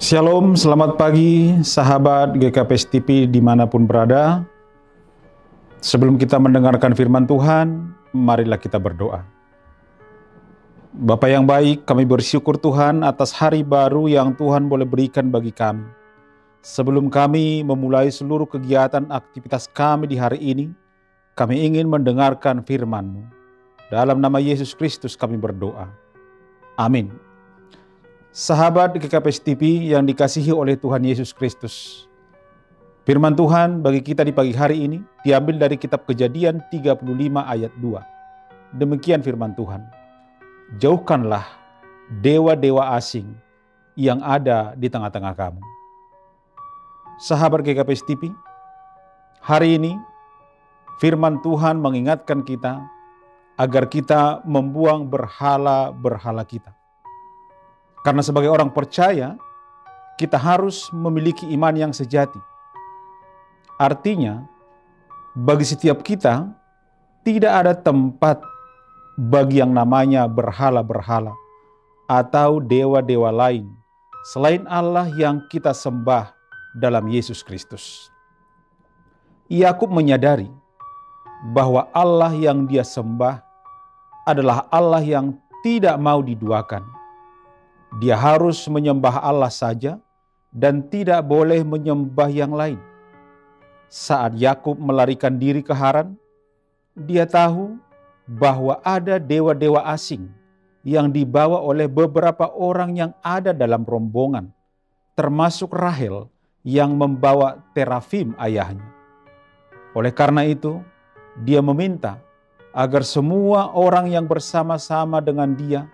Shalom, selamat pagi sahabat GKPS TV dimanapun berada. Sebelum kita mendengarkan firman Tuhan, marilah kita berdoa. Bapa yang baik, kami bersyukur Tuhan atas hari baru yang Tuhan boleh berikan bagi kami. Sebelum kami memulai seluruh kegiatan aktivitas kami di hari ini, kami ingin mendengarkan firman-Mu. Dalam nama Yesus Kristus kami berdoa. Amin. Sahabat GKPS TV yang dikasihi oleh Tuhan Yesus Kristus. Firman Tuhan bagi kita di pagi hari ini diambil dari kitab Kejadian 35 ayat 2. Demikian firman Tuhan. Jauhkanlah dewa-dewa asing yang ada di tengah-tengah kamu. Sahabat GKPS TV, hari ini firman Tuhan mengingatkan kita agar kita membuang berhala-berhala kita. Karena sebagai orang percaya, kita harus memiliki iman yang sejati. Artinya, bagi setiap kita, tidak ada tempat bagi yang namanya berhala-berhala atau dewa-dewa lain selain Allah yang kita sembah dalam Yesus Kristus. Yakub menyadari bahwa Allah yang dia sembah adalah Allah yang tidak mau diduakan. Dia harus menyembah Allah saja dan tidak boleh menyembah yang lain. Saat Yakub melarikan diri ke Haran, dia tahu bahwa ada dewa-dewa asing yang dibawa oleh beberapa orang yang ada dalam rombongan, termasuk Rahel yang membawa terafim ayahnya. Oleh karena itu, dia meminta agar semua orang yang bersama-sama dengan dia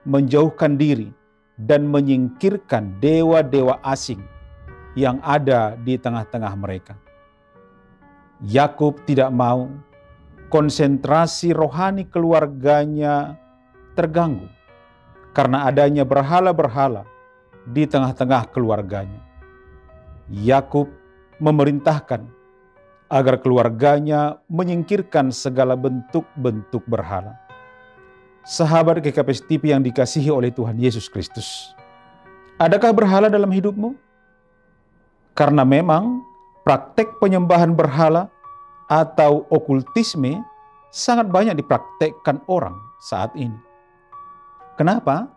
menjauhkan diri dan menyingkirkan dewa-dewa asing yang ada di tengah-tengah mereka. Yakub tidak mau konsentrasi rohani keluarganya terganggu karena adanya berhala-berhala di tengah-tengah keluarganya. Yakub memerintahkan agar keluarganya menyingkirkan segala bentuk-bentuk berhala. Sahabat GKPS TV yang dikasihi oleh Tuhan Yesus Kristus. Adakah berhala dalam hidupmu? Karena memang praktek penyembahan berhala atau okultisme sangat banyak dipraktekkan orang saat ini. Kenapa?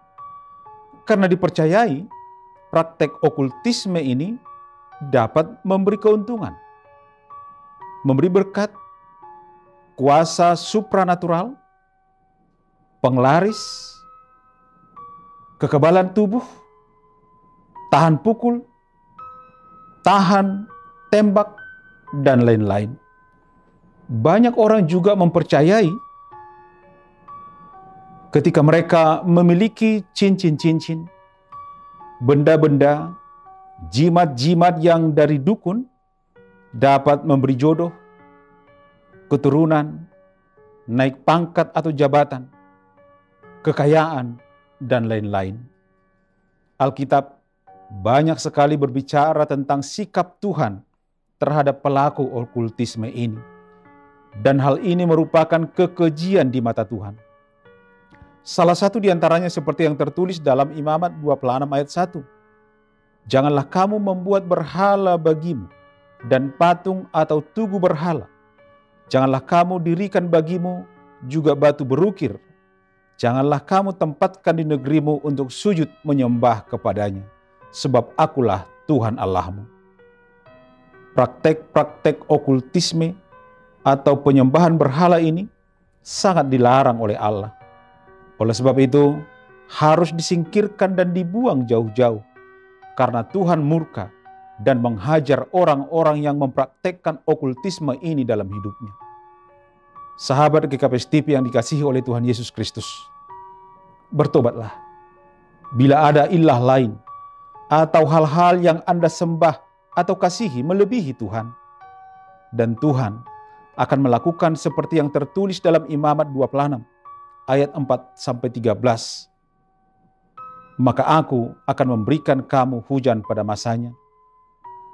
Karena dipercayai praktek okultisme ini dapat memberi keuntungan, memberi berkat, kuasa supranatural, penglaris, kekebalan tubuh, tahan pukul, tahan tembak, dan lain-lain. Banyak orang juga mempercayai ketika mereka memiliki cincin-cincin, benda-benda, jimat-jimat yang dari dukun dapat memberi jodoh, keturunan, naik pangkat atau jabatan, kekayaan, dan lain-lain. Alkitab banyak sekali berbicara tentang sikap Tuhan terhadap pelaku okultisme ini. Dan hal ini merupakan kekejian di mata Tuhan. Salah satu di antaranya seperti yang tertulis dalam Imamat 26 ayat 1. Janganlah kamu membuat berhala bagimu dan patung atau tugu berhala. Janganlah kamu dirikan bagimu juga batu berukir. Janganlah kamu tempatkan di negerimu untuk sujud menyembah kepadanya, sebab akulah Tuhan Allahmu. Praktek-praktek okultisme atau penyembahan berhala ini sangat dilarang oleh Allah. Oleh sebab itu, harus disingkirkan dan dibuang jauh-jauh, karena Tuhan murka dan menghajar orang-orang yang mempraktekkan okultisme ini dalam hidupnya. Sahabat GKPS TV yang dikasihi oleh Tuhan Yesus Kristus, bertobatlah. Bila ada ilah lain atau hal-hal yang Anda sembah atau kasihi melebihi Tuhan, dan Tuhan akan melakukan seperti yang tertulis dalam Imamat 26 ayat 4-13. Maka aku akan memberikan kamu hujan pada masanya.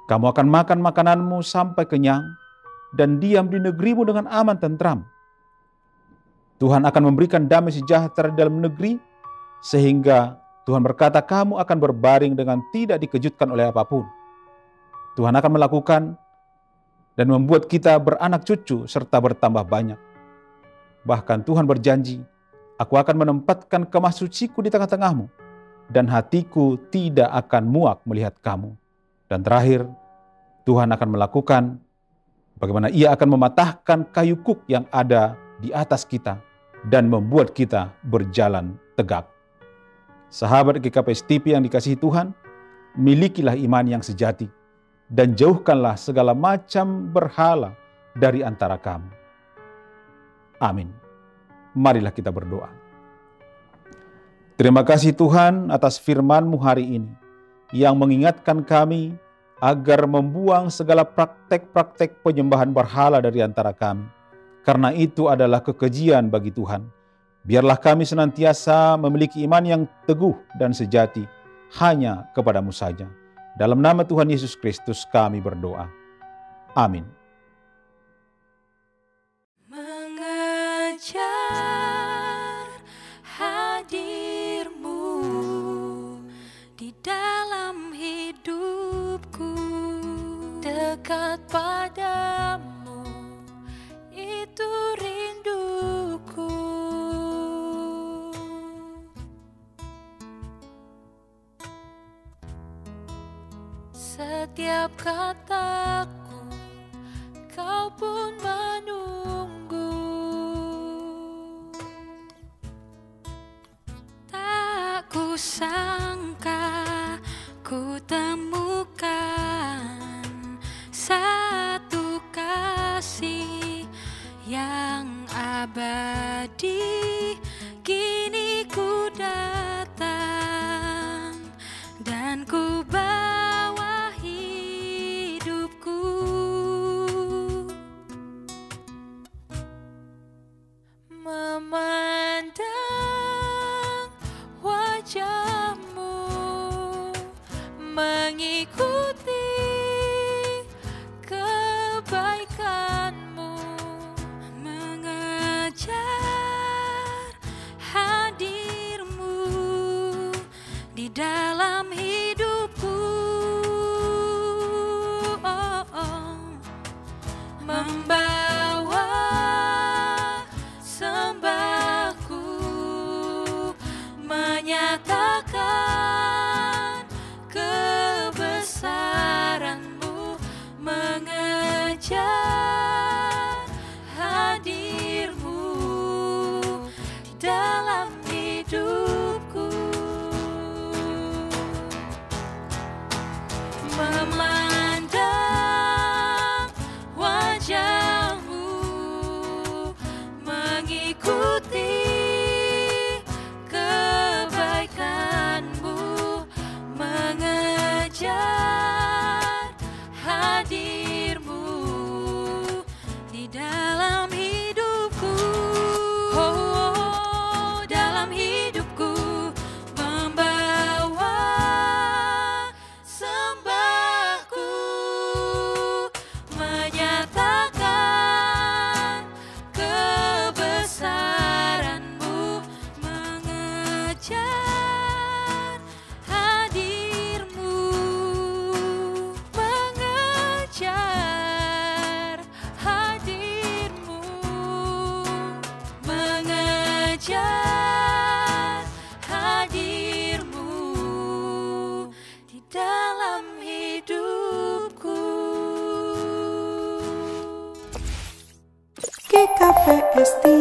Kamu akan makan makananmu sampai kenyang dan diam di negerimu dengan aman tentram. Tuhan akan memberikan damai sejahtera dalam negeri sehingga Tuhan berkata, kamu akan berbaring dengan tidak dikejutkan oleh apapun. Tuhan akan melakukan dan membuat kita beranak cucu serta bertambah banyak. Bahkan Tuhan berjanji, aku akan menempatkan kemah suciku di tengah-tengahmu, dan hatiku tidak akan muak melihat kamu. Dan terakhir, Tuhan akan melakukan bagaimana Ia akan mematahkan kayu kuk yang ada di atas kita dan membuat kita berjalan tegak. Sahabat GKP STP yang dikasihi Tuhan, milikilah iman yang sejati dan jauhkanlah segala macam berhala dari antara kamu. Amin. Marilah kita berdoa. Terima kasih Tuhan atas firman-Mu hari ini yang mengingatkan kami agar membuang segala praktek-praktek penyembahan berhala dari antara kami. Karena itu adalah kekejian bagi Tuhan. Biarlah kami senantiasa memiliki iman yang teguh dan sejati hanya kepadamu saja. Dalam nama Tuhan Yesus Kristus kami berdoa. Amin. Mengejar hadir-Mu di dalam hidupku, dekat padamu itu rinduku. Setiap kataku kau pun menunggu. Tak kusangka ku temukan satu kasih yang abadi. Kini ku datang dan ku bawa hidupku. Memandang wajah-Mu, mengikuti kebaikan-Mu, mengejar hadir-Mu di dalam hidupku. Membawa sembahku, menyatakan kebesaran-Mu, mengejar hadir-Mu di dalam hidupku. Memandang wajah-Mu, mengikuti kebaikan-Mu, mengejar hadir-Mu di dalam hidupku. Oh, dalam hidupku, membawa sembahku, menyatakan kebesaran-Mu, mengejar hadir-Mu, mengejar hadir-Mu, mengejar hadir-Mu di dalam hidupku. GKP STP